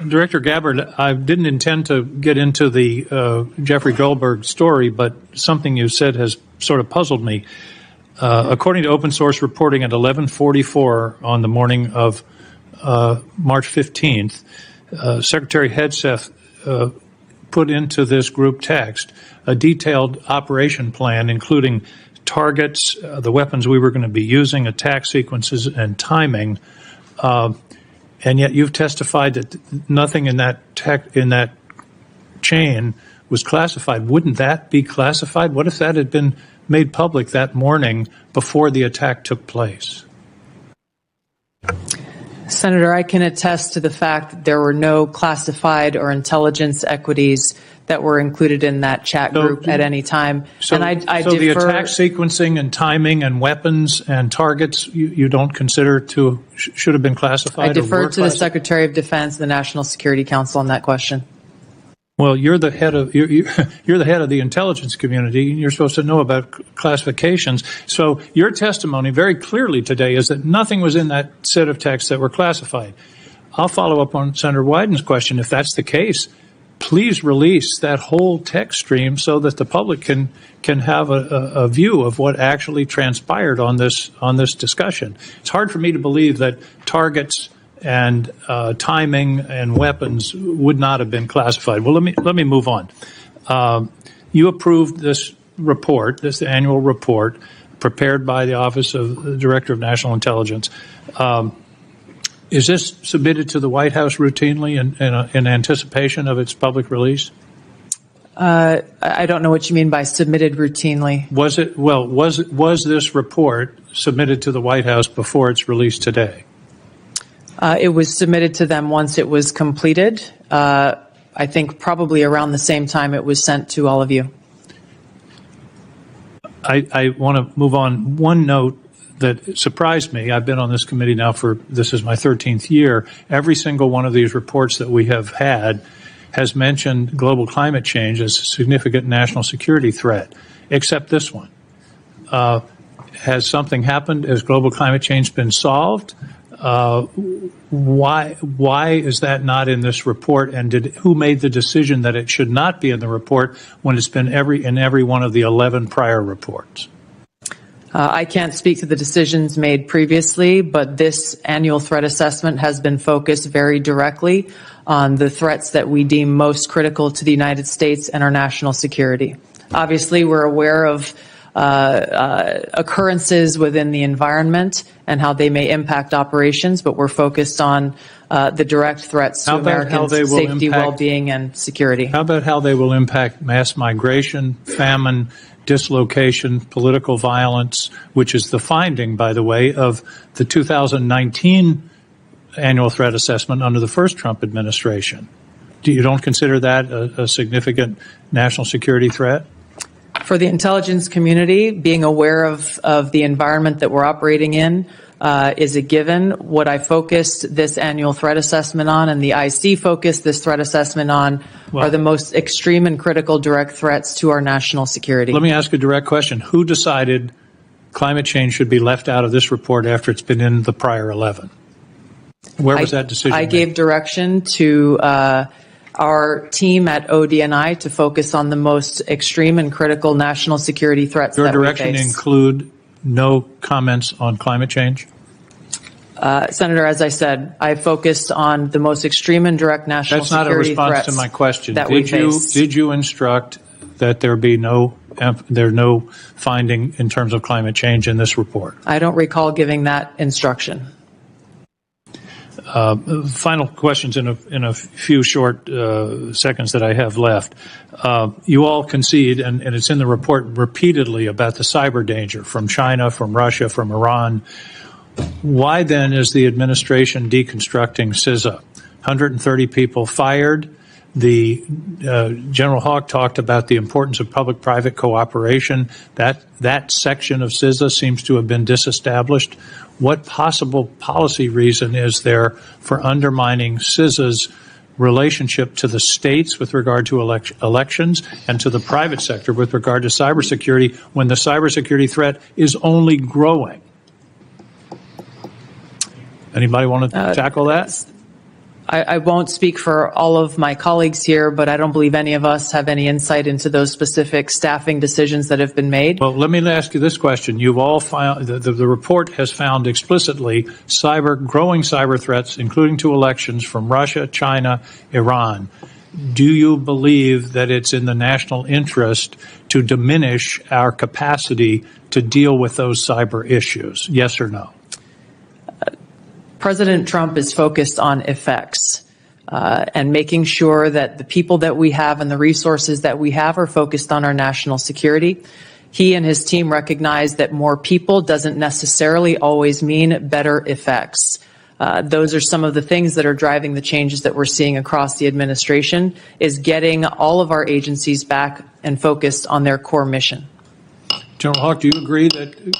Director Gabbard, I didn't intend to get into the Jeffrey Goldberg story, but something you said has sort of puzzled me. According to open source reporting at 11:44 on the morning of March 15th, Secretary Hegseth put into this group text a detailed operation plan, including targets, the weapons we were going to be using, attack sequences, and timing. And yet you've testified that nothing in that chain was classified. Wouldn't that be classified? What if that had been made public that morning before the attack took place? Senator, I can attest to the fact that there were no classified or intelligence equities that were included in that chat group at any time. So, and I so the defer, attack sequencing and timing and weapons and targets you don't consider to should have been classified? I defer to the Secretary of Defense, the National Security Council on that question. Well, you're the head of you're the head of the intelligence community, and you're supposed to know about classifications. So your testimony very clearly today is that nothing was in that set of texts that were classified. I'll follow up on Senator Wyden's question. If that's the case, please release that whole text stream so that the public can have a view of what actually transpired on this discussion. It's hard for me to believe that targets and timing and weapons would not have been classified. Well, let me move on. You approved this report, this annual report, prepared by the Office of the Director of National Intelligence. Is this submitted to the White House routinely in anticipation of its public release? I don't know what you mean by submitted routinely. Was this report submitted to the White House before its release today? It was submitted to them once it was completed. I think probably around the same time it was sent to all of you. I want to move on. One note that surprised me, I've been on this committee now this is my 13th year. Every single one of these reports that we have had has mentioned global climate change as a significant national security threat, except this one. Has something happened? Has global climate change been solved? Why is that not in this report? And who made the decision that it should not be in the report when it's been in every one of the 11 prior reports? I can't speak to the decisions made previously, but this annual threat assessment has been focused very directly on the threats that we deem most critical to the United States and our national security. Obviously, we're aware of occurrences within the environment and how they may impact operations, but we're focused on the direct threats to Americans' safety, well-being, and security. How about how they will impact mass migration, famine, dislocation, political violence, which is the finding, by the way, of the 2019 annual threat assessment under the first Trump administration? You don't consider that a significant national security threat? For the intelligence community, being aware of the environment that we're operating in is a given. What I focused this annual threat assessment on, and the IC focused this threat assessment on, are the most extreme and critical direct threats to our national security. Let me ask a direct question. Who decided climate change should be left out of this report after it's been in the prior 11? Where was that decision made? I gave direction to our team at ODNI to focus on the most extreme and critical national security threats that we face. Your direction include no comments on climate change? Senator, as I said, I focused on the most extreme and direct national security threats. That's not a response to my question. Did you instruct that there be no finding in terms of climate change in this report? I don't recall giving that instruction. Final questions in a few short seconds that I have left. You all concede, and it's in the report repeatedly, about the cyber danger from China, from Russia, from Iran. Why then is the administration deconstructing CISA? 130 people fired. The General Hawk talked about the importance of public-private cooperation. That section of CISA seems to have been disestablished. What possible policy reason is there for undermining CISA's relationship to the states with regard to elections and to the private sector with regard to cybersecurity when the cybersecurity threat is only growing? Anybody want to tackle that? I won't speak for all of my colleagues here, but I don't believe any of us have any insight into those specific staffing decisions that have been made. Well, let me ask you this question. You've all found, the report has found explicitly growing cyber threats, including to elections from Russia, China, Iran. Do you believe that it's in the national interest to diminish our capacity to deal with those cyber issues? Yes or no? President Trump is focused on effects and making sure that the people that we have and the resources that we have are focused on our national security. He and his team recognize that more people doesn't necessarily always mean better effects. Those are some of the things that are driving the changes that we're seeing across the administration, is getting all of our agencies back and focused on their core mission. General Hawk, do you agree that...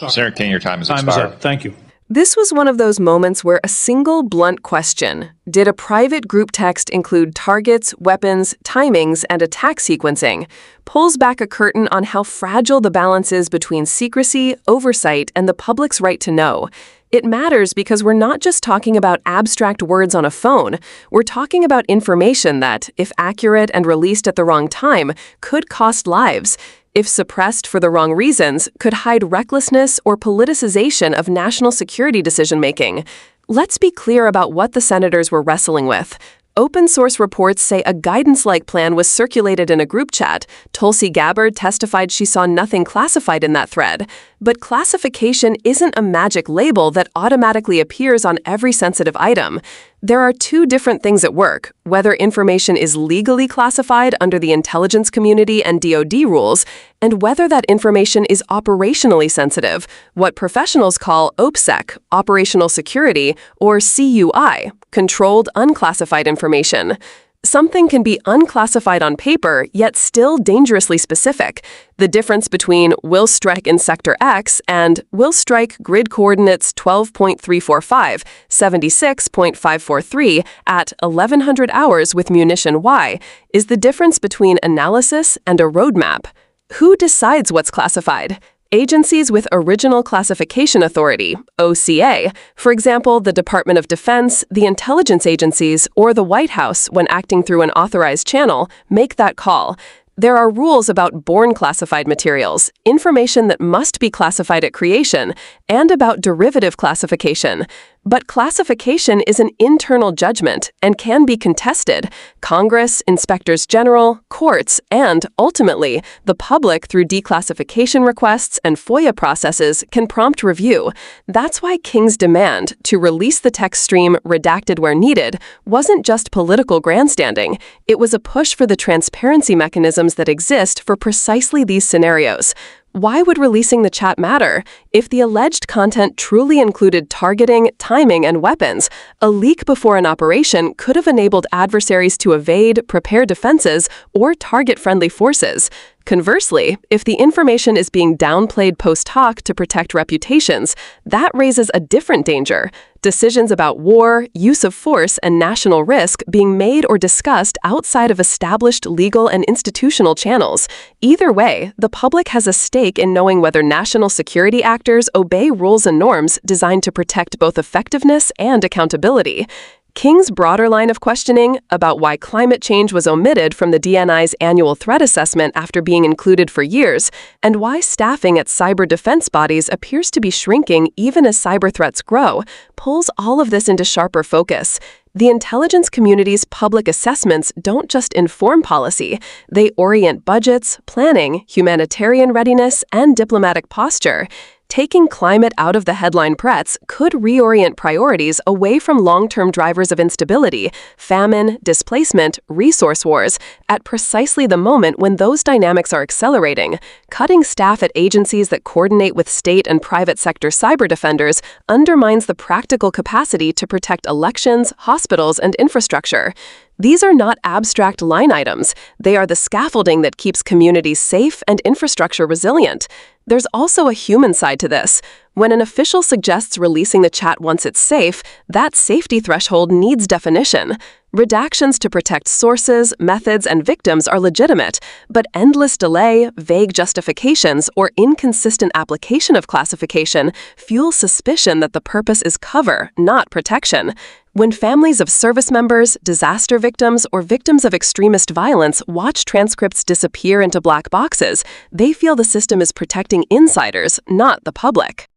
Senator King, your time has expired. Time is up. Thank you. This was one of those moments where a single blunt question, did a private group text include targets, weapons, timings, and attack sequencing, pulls back a curtain on how fragile the balance is between secrecy, oversight, and the public's right to know. It matters because we're not just talking about abstract words on a phone. We're talking about information that, if accurate and released at the wrong time, could cost lives. If suppressed for the wrong reasons, could hide recklessness or politicization of national security decision-making. Let's be clear about what the senators were wrestling with. Open source reports say a guidance-like plan was circulated in a group chat. Tulsi Gabbard testified she saw nothing classified in that thread. But classification isn't a magic label that automatically appears on every sensitive item. There are two different things at work: whether information is legally classified under the intelligence community and DoD rules, and whether that information is operationally sensitive, what professionals call OPSEC, operational security, or CUI, controlled unclassified information. Something can be unclassified on paper, yet still dangerously specific. The difference between will strike in Sector X and will strike grid coordinates 12.345, 76.543 at 1100 hours with munition Y is the difference between analysis and a roadmap. Who decides what's classified? Agencies with original classification authority, OCA, for example, the Department of Defense, the intelligence agencies, or the White House, when acting through an authorized channel, make that call. There are rules about born classified materials, information that must be classified at creation, and about derivative classification. But classification is an internal judgment and can be contested. Congress, inspectors general, courts, and, ultimately, the public through declassification requests and FOIA processes can prompt review. That's why King's demand to release the text stream redacted where needed wasn't just political grandstanding. It was a push for the transparency mechanisms that exist for precisely these scenarios. Why would releasing the chat matter? If the alleged content truly included targeting, timing, and weapons, a leak before an operation could have enabled adversaries to evade, prepare defenses, or target friendly forces. Conversely, if the information is being downplayed post hoc to protect reputations, that raises a different danger. Decisions about war, use of force, and national risk being made or discussed outside of established legal and institutional channels. Either way, the public has a stake in knowing whether national security actors obey rules and norms designed to protect both effectiveness and accountability. King's broader line of questioning about why climate change was omitted from the DNI's annual threat assessment after being included for years, and why staffing at cyber defense bodies appears to be shrinking even as cyber threats grow, pulls all of this into sharper focus. The intelligence community's public assessments don't just inform policy, they orient budgets, planning, humanitarian readiness, and diplomatic posture. Taking climate out of the headline press could reorient priorities away from long-term drivers of instability, famine, displacement, resource wars, at precisely the moment when those dynamics are accelerating. Cutting staff at agencies that coordinate with state and private sector cyber defenders undermines the practical capacity to protect elections, hospitals, and infrastructure. These are not abstract line items. They are the scaffolding that keeps communities safe and infrastructure resilient. There's also a human side to this. When an official suggests releasing the chat once it's safe, that safety threshold needs definition. Redactions to protect sources, methods, and victims are legitimate, but endless delay, vague justifications, or inconsistent application of classification fuel suspicion that the purpose is cover, not protection. When families of service members, disaster victims, or victims of extremist violence watch transcripts disappear into black boxes, they feel the system is protecting insiders, not the public.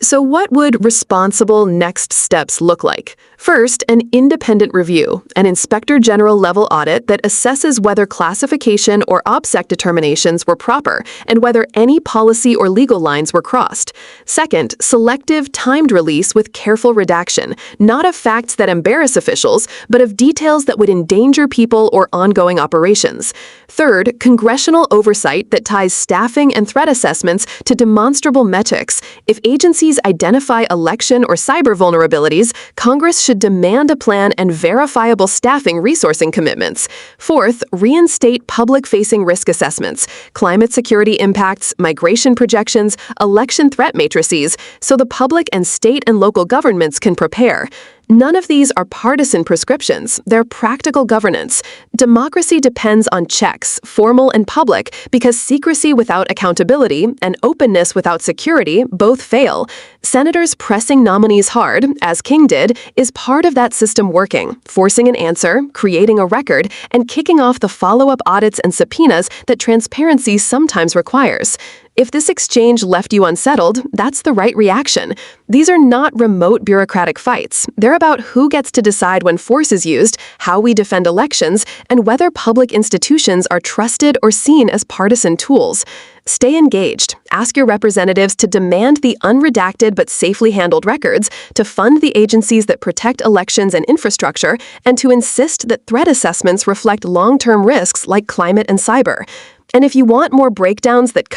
So what would responsible next steps look like? First, an independent review, an inspector general level audit that assesses whether classification or OPSEC determinations were proper and whether any policy or legal lines were crossed. Second, selective, timed release with careful redaction, not of facts that embarrass officials, but of details that would endanger people or ongoing operations. Third, congressional oversight that ties staffing and threat assessments to demonstrable metrics. If agencies identify election or cyber vulnerabilities, Congress should demand a plan and verifiable staffing resourcing commitments. Fourth, reinstate public-facing risk assessments, climate security impacts, migration projections, election threat matrices, so the public and state and local governments can prepare. None of these are partisan prescriptions. They're practical governance. Democracy depends on checks, formal and public, because secrecy without accountability and openness without security both fail. Senators pressing nominees hard, as King did, is part of that system working, forcing an answer, creating a record, and kicking off the follow-up audits and subpoenas that transparency sometimes requires. If this exchange left you unsettled, that's the right reaction. These are not remote bureaucratic fights. They're about who gets to decide when force is used, how we defend elections, and whether public institutions are trusted or seen as partisan tools. Stay engaged. Ask your representatives to demand the unredacted but safely handled records, to fund the agencies that protect elections and infrastructure, and to insist that threat assessments reflect long-term risks like climate and cyber. And if you want more breakdowns that